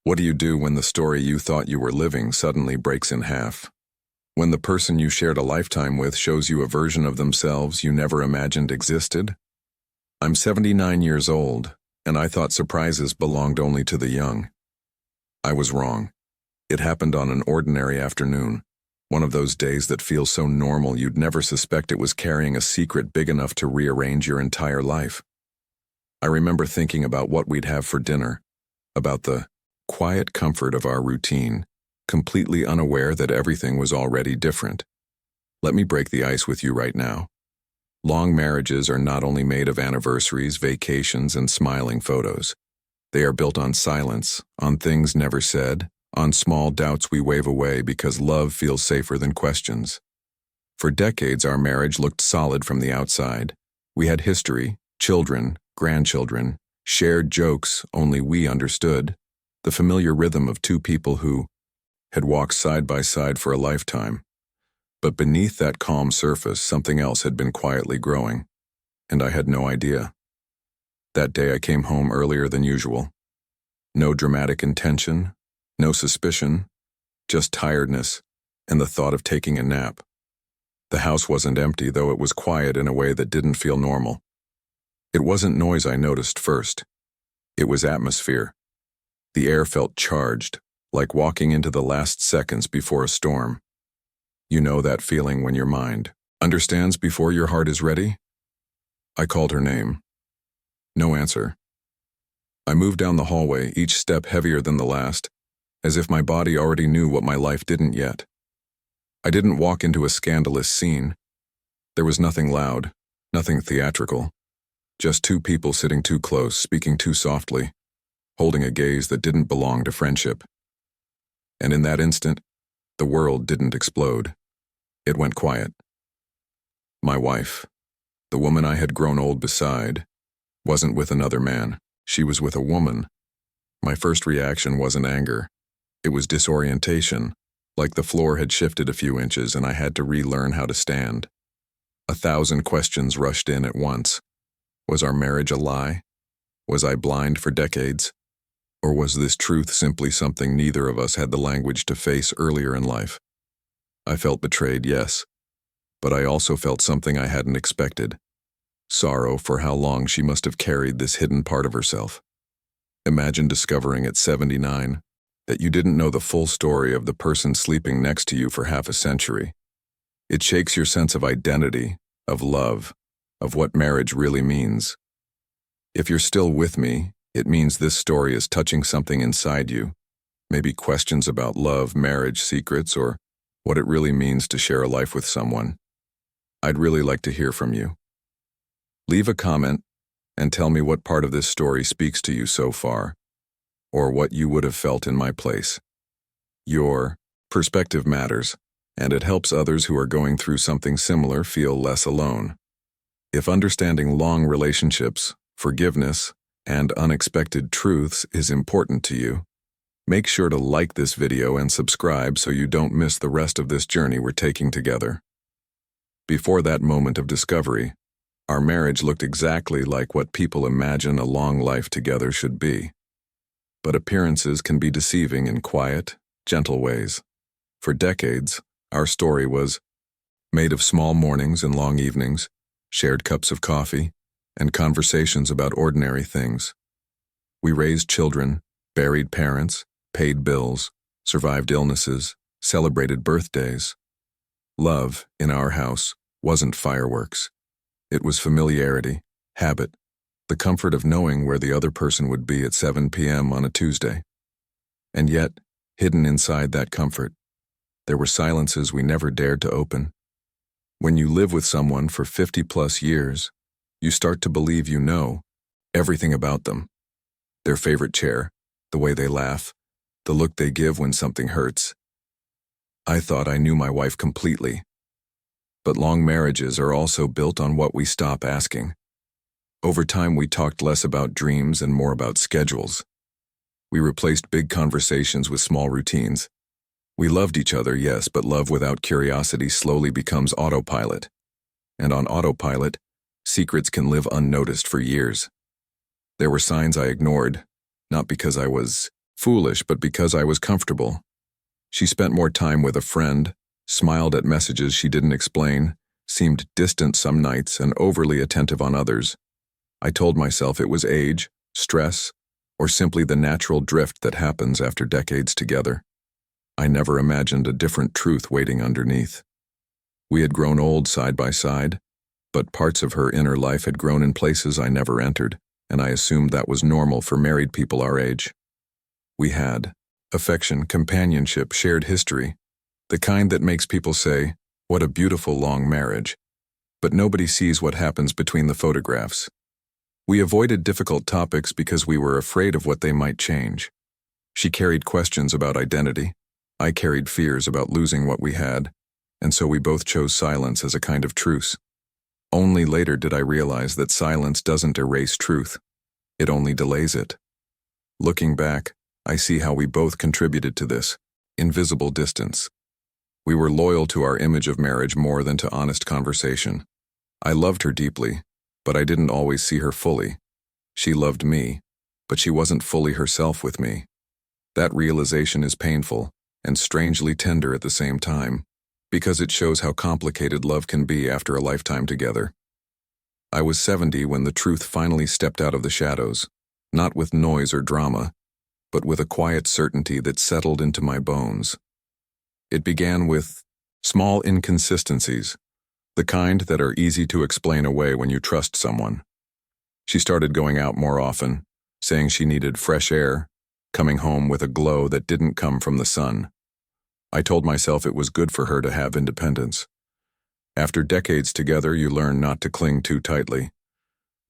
What do you do when the story you thought you were living suddenly breaks in half? When the person you shared a lifetime with shows you a version of themselves you never imagined existed? I'm 79 years old, and I thought surprises belonged only to the young. I was wrong. It happened on an ordinary afternoon, one of those days that feel so normal you'd never suspect it was carrying a secret big enough to rearrange your entire life. I remember thinking about what we'd have for dinner, about the quiet comfort of our routine, completely unaware that everything was already different. Let me break the ice with you right now. Long marriages are not only made of anniversaries, vacations, and smiling photos. They are built on silence, on things never said, on small doubts we wave away because love feels safer than questions. For decades, our marriage looked solid from the outside. We had history, children, grandchildren, shared jokes only we understood, the familiar rhythm of two people who had walked side by side for a lifetime. But beneath that calm surface, something else had been quietly growing, and I had no idea. That day I came home earlier than usual. No dramatic intention, no suspicion, just tiredness and the thought of taking a nap. The house wasn't empty, though it was quiet in a way that didn't feel normal. It wasn't noise I noticed first. It was atmosphere. The air felt charged, like walking into the last seconds before a storm. You know that feeling when your mind understands before your heart is ready? I called her name. No answer. I moved down the hallway, each step heavier than the last, as if my body already knew what my life didn't yet. I didn't walk into a scandalous scene. There was nothing loud, nothing theatrical. Just two people sitting too close, speaking too softly, holding a gaze that didn't belong to friendship. And in that instant, the world didn't explode. It went quiet. My wife, the woman I had grown old beside, wasn't with another man. She was with a woman. My first reaction wasn't anger. It was disorientation, like the floor had shifted a few inches and I had to relearn how to stand. 1,000 questions rushed in at once. Was our marriage a lie? Was I blind for decades? Or was this truth simply something neither of us had the language to face earlier in life? I felt betrayed, yes, but I also felt something I hadn't expected. Sorrow for how long she must have carried this hidden part of herself. Imagine discovering at 79 that you didn't know the full story of the person sleeping next to you for half a century. It shakes your sense of identity, of love, of what marriage really means. If you're still with me, it means this story is touching something inside you, maybe questions about love, marriage, secrets, or what it really means to share a life with someone. I'd really like to hear from you. Leave a comment and tell me what part of this story speaks to you so far, or what you would have felt in my place. Your perspective matters, and it helps others who are going through something similar feel less alone. If understanding long relationships, forgiveness, and unexpected truths is important to you, make sure to like this video and subscribe so you don't miss the rest of this journey we're taking together. Before that moment of discovery, our marriage looked exactly like what people imagine a long life together should be. But appearances can be deceiving in quiet, gentle ways. For decades, our story was made of small mornings and long evenings, shared cups of coffee, and conversations about ordinary things. We raised children, buried parents, paid bills, survived illnesses, celebrated birthdays. Love, in our house, wasn't fireworks. It was familiarity, habit, the comfort of knowing where the other person would be at 7 p.m. on a Tuesday. And yet, hidden inside that comfort, there were silences we never dared to open. When you live with someone for 50-plus years, you start to believe you know everything about them. Their favorite chair, the way they laugh, the look they give when something hurts. I thought I knew my wife completely. But long marriages are also built on what we stop asking. Over time, we talked less about dreams and more about schedules. We replaced big conversations with small routines. We loved each other, yes, but love without curiosity slowly becomes autopilot. And on autopilot, secrets can live unnoticed for years. There were signs I ignored, not because I was Foolish, but because I was comfortable. She spent more time with a friend, smiled at messages she didn't explain, seemed distant some nights and overly attentive on others. I told myself it was age, stress, or simply the natural drift that happens after decades together. I never imagined a different truth waiting underneath. We had grown old side by side, but parts of her inner life had grown in places I never entered, and I assumed that was normal for married people our age. We had affection, companionship, shared history, the kind that makes people say, "What a beautiful long marriage." But nobody sees what happens between the photographs. We avoided difficult topics because we were afraid of what they might change. She carried questions about identity. I carried fears about losing what we had, and so we both chose silence as a kind of truce. Only later did I realize that silence doesn't erase truth. It only delays it. Looking back, I see how we both contributed to this invisible distance. We were loyal to our image of marriage more than to honest conversation. I loved her deeply, but I didn't always see her fully. She loved me, but she wasn't fully herself with me. That realization is painful and strangely tender at the same time, because it shows how complicated love can be after a lifetime together. I was 70 when the truth finally stepped out of the shadows, not with noise or drama, but with a quiet certainty that settled into my bones. It began with small inconsistencies, the kind that are easy to explain away when you trust someone. She started going out more often, saying she needed fresh air, coming home with a glow that didn't come from the sun. I told myself it was good for her to have independence. After decades together, you learn not to cling too tightly.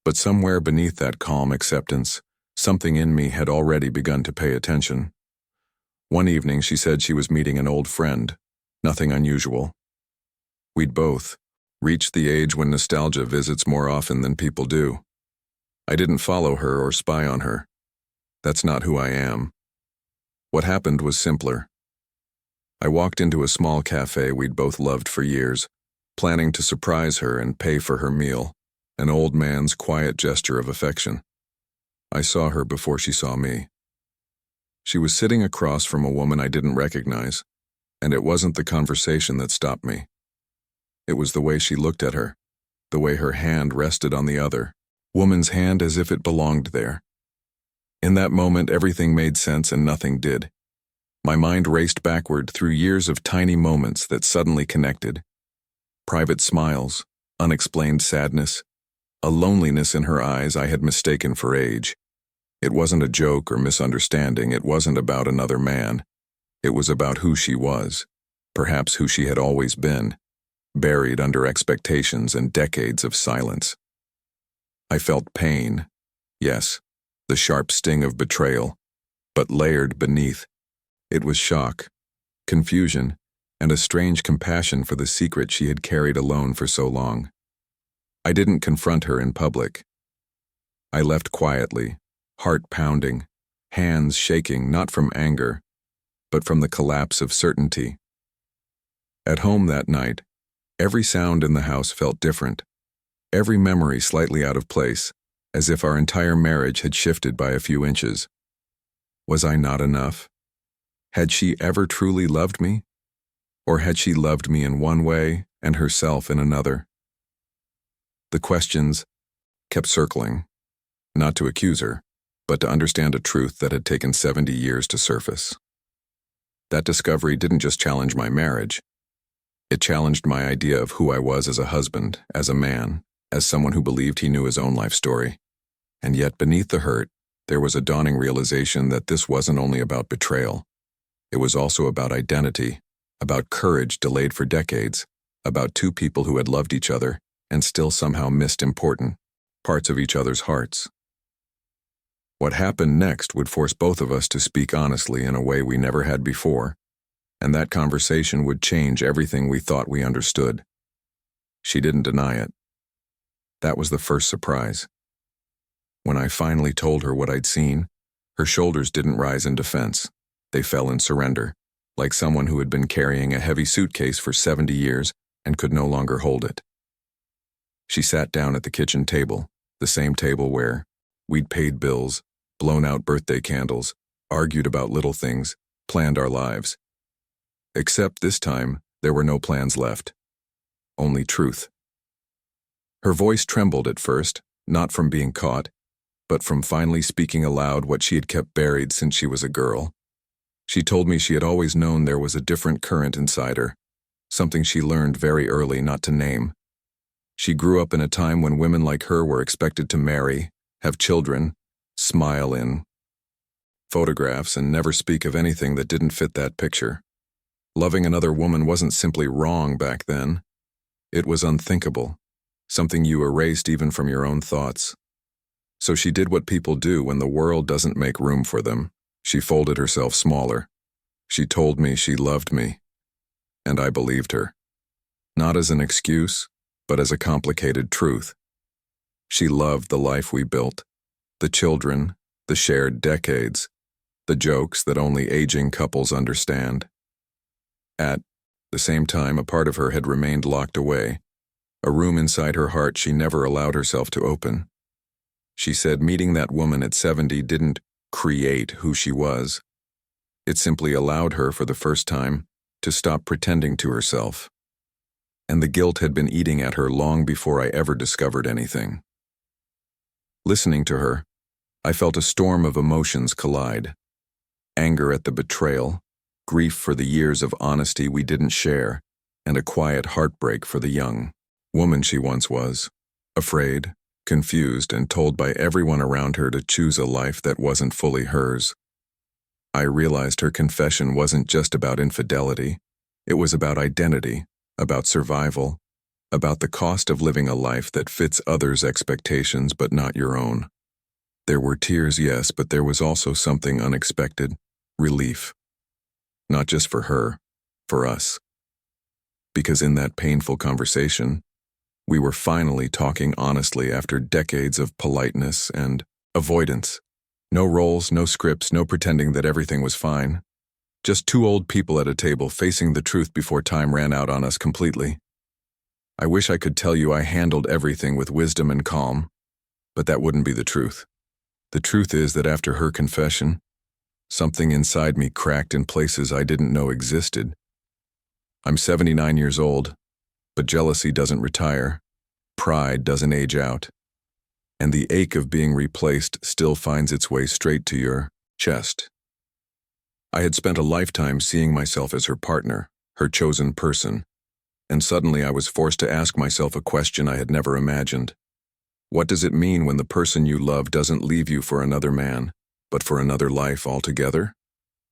But somewhere beneath that calm acceptance, something in me had already begun to pay attention. One evening she said she was meeting an old friend, nothing unusual. We'd both reached the age when nostalgia visits more often than people do. I didn't follow her or spy on her. That's not who I am. What happened was simpler. I walked into a small cafe we'd both loved for years, planning to surprise her and pay for her meal, an old man's quiet gesture of affection. I saw her before she saw me. She was sitting across from a woman I didn't recognize, and it wasn't the conversation that stopped me. It was the way she looked at her, the way her hand rested on the other, woman's hand as if it belonged there. In that moment, everything made sense and nothing did. My mind raced backward through years of tiny moments that suddenly connected. Private smiles, unexplained sadness, a loneliness in her eyes I had mistaken for age. It wasn't a joke or misunderstanding. It wasn't about another man. It was about who she was, perhaps who she had always been, buried under expectations and decades of silence. I felt pain, yes, the sharp sting of betrayal, but layered beneath, it was shock, confusion, and a strange compassion for the secret she had carried alone for so long. I didn't confront her in public. I left quietly, heart pounding, hands shaking not from anger, but from the collapse of certainty. At home that night, every sound in the house felt different, every memory slightly out of place, as if our entire marriage had shifted by a few inches. Was I not enough? Had she ever truly loved me? Or had she loved me in one way and herself in another? The questions kept circling, not to accuse her, but to understand a truth that had taken 70 years to surface. That discovery didn't just challenge my marriage. It challenged my idea of who I was as a husband, as a man, as someone who believed he knew his own life story. And yet beneath the hurt, there was a dawning realization that this wasn't only about betrayal. It was also about identity, about courage delayed for decades, about two people who had loved each other and still somehow missed important parts of each other's hearts. What happened next would force both of us to speak honestly in a way we never had before, and that conversation would change everything we thought we understood. She didn't deny it. That was the first surprise. When I finally told her what I'd seen, her shoulders didn't rise in defense. They fell in surrender, like someone who had been carrying a heavy suitcase for 70 years and could no longer hold it. She sat down at the kitchen table, the same table where we'd paid bills, blown out birthday candles, argued about little things, planned our lives. Except this time, there were no plans left. Only truth. Her voice trembled at first, not from being caught, but from finally speaking aloud what she had kept buried since she was a girl. She told me she had always known there was a different current inside her, something she learned very early not to name. She grew up in a time when women like her were expected to marry, have children, smile in photographs, and never speak of anything that didn't fit that picture. Loving another woman wasn't simply wrong back then. It was unthinkable, something you erased even from your own thoughts. So she did what people do when the world doesn't make room for them. She folded herself smaller. She told me she loved me, and I believed her. Not as an excuse, but as a complicated truth. She loved the life we built, the children, the shared decades, the jokes that only aging couples understand. At the same time, a part of her had remained locked away, a room inside her heart she never allowed herself to open. She said meeting that woman at 70 didn't create who she was. It simply allowed her, for the first time, to stop pretending to herself. And the guilt had been eating at her long before I ever discovered anything. Listening to her, I felt a storm of emotions collide. Anger at the betrayal, grief for the years of honesty we didn't share, and a quiet heartbreak for the young woman she once was, afraid, confused, and told by everyone around her to choose a life that wasn't fully hers. I realized her confession wasn't just about infidelity. It was about identity, about survival, about the cost of living a life that fits others' expectations but not your own. There were tears, yes, but there was also something unexpected, relief. Not just for her, for us. Because in that painful conversation, we were finally talking honestly after decades of politeness and avoidance. No roles, no scripts, no pretending that everything was fine. Just two old people at a table facing the truth before time ran out on us completely. I wish I could tell you I handled everything with wisdom and calm, but that wouldn't be the truth. The truth is that after her confession, something inside me cracked in places I didn't know existed. I'm 79 years old, but jealousy doesn't retire, pride doesn't age out, and the ache of being replaced still finds its way straight to your chest. I had spent a lifetime seeing myself as her partner, her chosen person, and suddenly I was forced to ask myself a question I had never imagined. What does it mean when the person you love doesn't leave you for another man, but for another life altogether?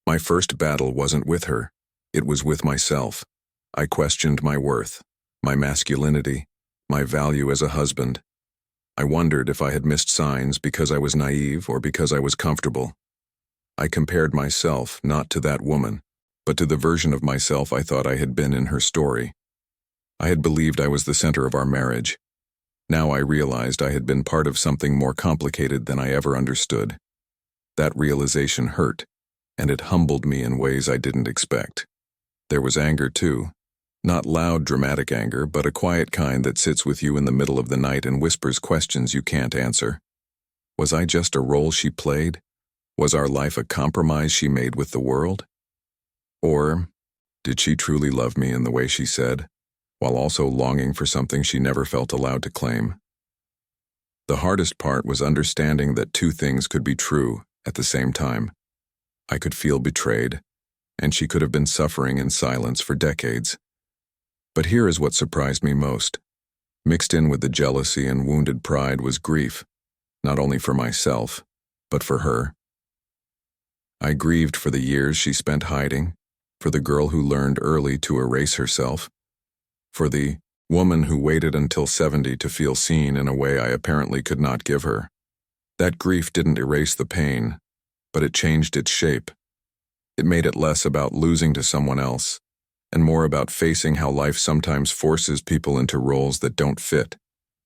My first battle wasn't with her, it was with myself. I questioned my worth, my masculinity, my value as a husband. I wondered if I had missed signs because I was naive or because I was comfortable. I compared myself not to that woman, but to the version of myself I thought I had been in her story. I had believed I was the center of our marriage. Now I realized I had been part of something more complicated than I ever understood. That realization hurt, and it humbled me in ways I didn't expect. There was anger too. Not loud, dramatic anger, but a quiet kind that sits with you in the middle of the night and whispers questions you can't answer. Was I just a role she played? Was our life a compromise she made with the world? Or did she truly love me in the way she said, while also longing for something she never felt allowed to claim? The hardest part was understanding that two things could be true at the same time. I could feel betrayed, and she could have been suffering in silence for decades. But here is what surprised me most. Mixed in with the jealousy and wounded pride was grief, not only for myself, but for her. I grieved for the years she spent hiding, for the girl who learned early to erase herself, for the woman who waited until 70 to feel seen in a way I apparently could not give her. That grief didn't erase the pain, but it changed its shape. It made it less about losing to someone else, and more about facing how life sometimes forces people into roles that don't fit,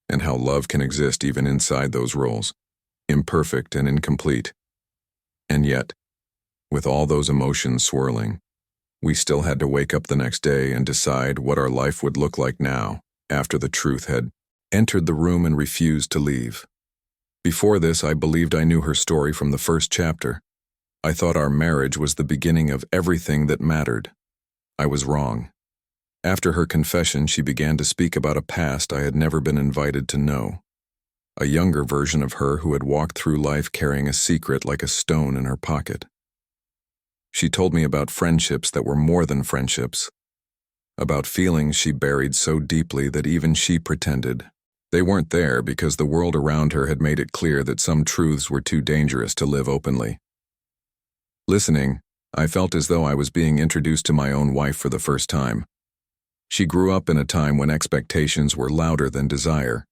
and how love can exist even inside those roles, imperfect and incomplete. And yet, with all those emotions swirling, we still had to wake up the next day and decide what our life would look like now, after the truth had entered the room and refused to leave. Before this, I believed I knew her story from the first chapter. I thought our marriage was the beginning of everything that mattered. I was wrong. After her confession, she began to speak about a past I had never been invited to know. A younger version of her who had walked through life carrying a secret like a stone in her pocket. She told me about friendships that were more than friendships, about feelings she buried so deeply that even she pretended they weren't there because the world around her had made it clear that some truths were too dangerous to live openly. Listening, I felt as though I was being introduced to my own wife for the first time. She grew up in a time when expectations were louder than desire.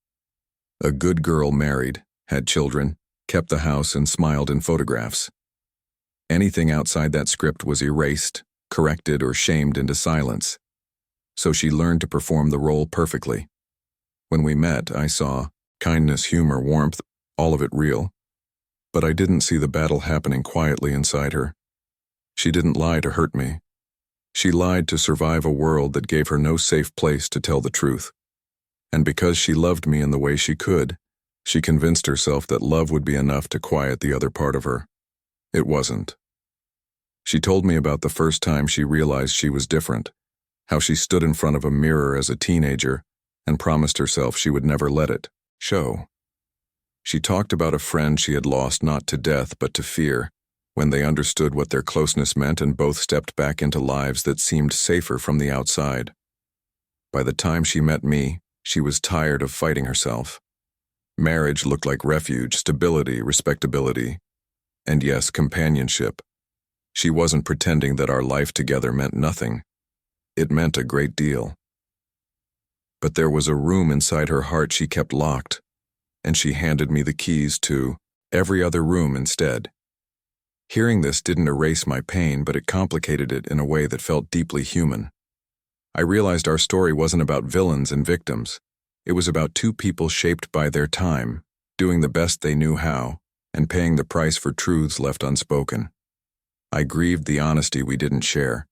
A good girl married, had children, kept the house, and smiled in photographs. Anything outside that script was erased, corrected, or shamed into silence. So she learned to perform the role perfectly. When we met, I saw kindness, humor, warmth, all of it real. But I didn't see the battle happening quietly inside her. She didn't lie to hurt me. She lied to survive a world that gave her no safe place to tell the truth. And because she loved me in the way she could, she convinced herself that love would be enough to quiet the other part of her. It wasn't. She told me about the first time she realized she was different, how she stood in front of a mirror as a teenager and promised herself she would never let it show. She talked about a friend she had lost not to death but to fear, when they understood what their closeness meant and both stepped back into lives that seemed safer from the outside. By the time she met me, she was tired of fighting herself. Marriage looked like refuge, stability, respectability, and yes, companionship. She wasn't pretending that our life together meant nothing. It meant a great deal. But there was a room inside her heart she kept locked, and she handed me the keys to every other room instead. Hearing this didn't erase my pain, but it complicated it in a way that felt deeply human. I realized our story wasn't about villains and victims. It was about two people shaped by their time, doing the best they knew how, and paying the price for truths left unspoken. I grieved the honesty we didn't share,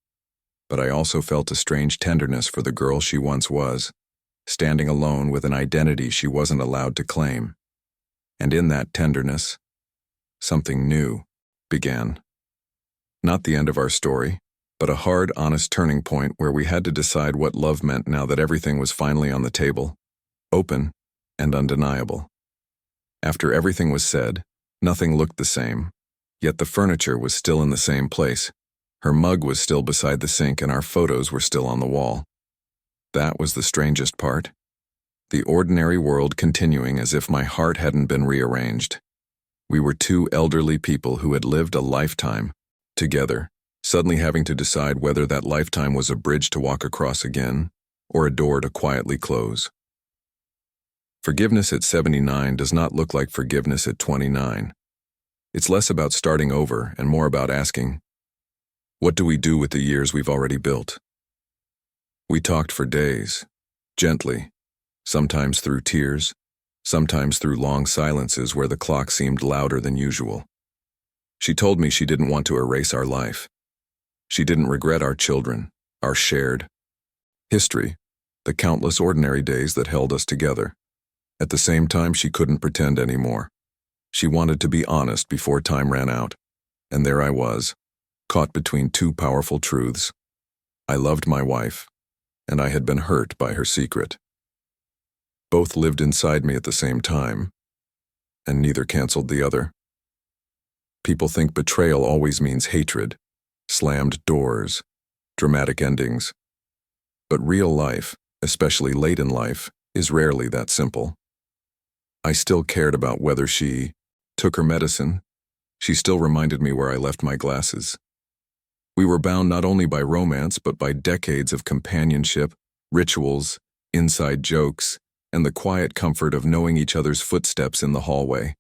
but I also felt a strange tenderness for the girl she once was, standing alone with an identity she wasn't allowed to claim. And in that tenderness, something new began. Not the end of our story, but a hard, honest turning point where we had to decide what love meant now that everything was finally on the table, open and undeniable. After everything was said, nothing looked the same, yet the furniture was still in the same place. Her mug was still beside the sink and our photos were still on the wall. That was the strangest part. The ordinary world continuing as if my heart hadn't been rearranged. We were two elderly people who had lived a lifetime together, suddenly having to decide whether that lifetime was a bridge to walk across again or a door to quietly close. Forgiveness at 79 does not look like forgiveness at 29. It's less about starting over and more about asking, what do we do with the years we've already built? We talked for days, gently, sometimes through tears, sometimes through long silences where the clock seemed louder than usual. She told me she didn't want to erase our life. She didn't regret our children, our shared history, the countless ordinary days that held us together. At the same time, she couldn't pretend anymore. She wanted to be honest before time ran out, and there I was, caught between two powerful truths. I loved my wife, and I had been hurt by her secret. Both lived inside me at the same time, and neither canceled the other. People think betrayal always means hatred, slammed doors, dramatic endings. But real life, especially late in life, is rarely that simple. I still cared about whether she took her medicine. She still reminded me where I left my glasses. We were bound not only by romance, but by decades of companionship, rituals, inside jokes, and the quiet comfort of knowing each other's footsteps in the hallway.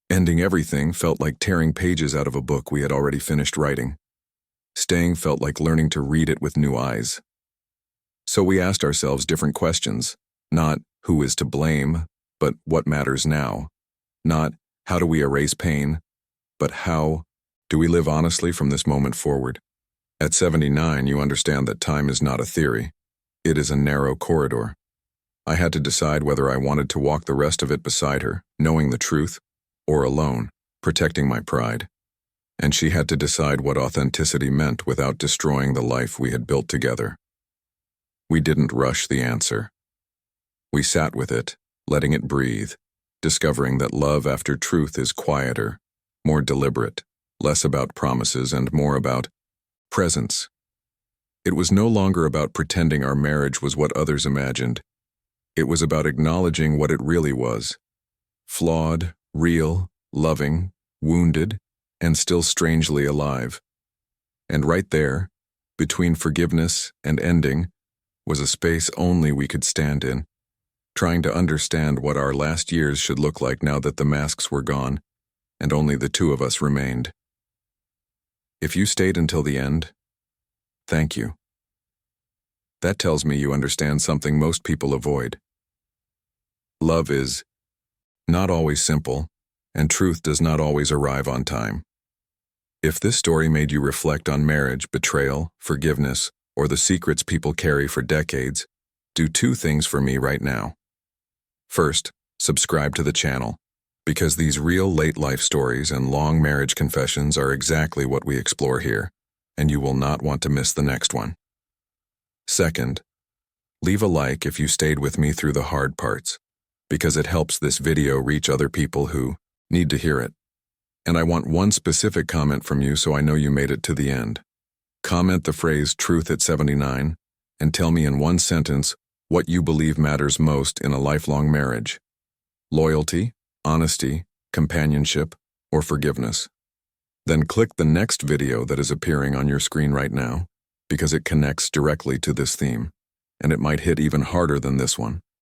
Ending everything felt like tearing pages out of a book we had already finished writing. Staying felt like learning to read it with new eyes. So we asked ourselves different questions, not who is to blame, but what matters now. Not how do we erase pain, but how do we live honestly from this moment forward. At 79, you understand that time is not a theory. It is a narrow corridor. I had to decide whether I wanted to walk the rest of it beside her, knowing the truth, or alone, protecting my pride. and she had to decide what authenticity meant without destroying the life we had built together. We didn't rush the answer. We sat with it, letting it breathe, discovering that love after truth is quieter, more deliberate, less about promises and more about presence. It was no longer about pretending our marriage was what others imagined. It was about acknowledging what it really was: flawed, real, loving, wounded, and still strangely alive. And right there, between forgiveness and ending, was a space only we could stand in, trying to understand what our last years should look like now that the masks were gone and only the two of us remained. If you stayed until the end, thank you. That tells me you understand something most people avoid. Love is not always simple, and truth does not always arrive on time. If this story made you reflect on marriage, betrayal, forgiveness, or the secrets people carry for decades, do two things for me right now. First, subscribe to the channel, because these real late life stories and long marriage confessions are exactly what we explore here, and you will not want to miss the next one. Second, leave a like if you stayed with me through the hard parts, because it helps this video reach other people who need to hear it. And I want one specific comment from you so I know you made it to the end. Comment the phrase "truth at 79" and tell me in one sentence what you believe matters most in a lifelong marriage: loyalty, honesty, companionship, or forgiveness. Then click the next video that is appearing on your screen right now, because it connects directly to this theme, and it might hit even harder than this one.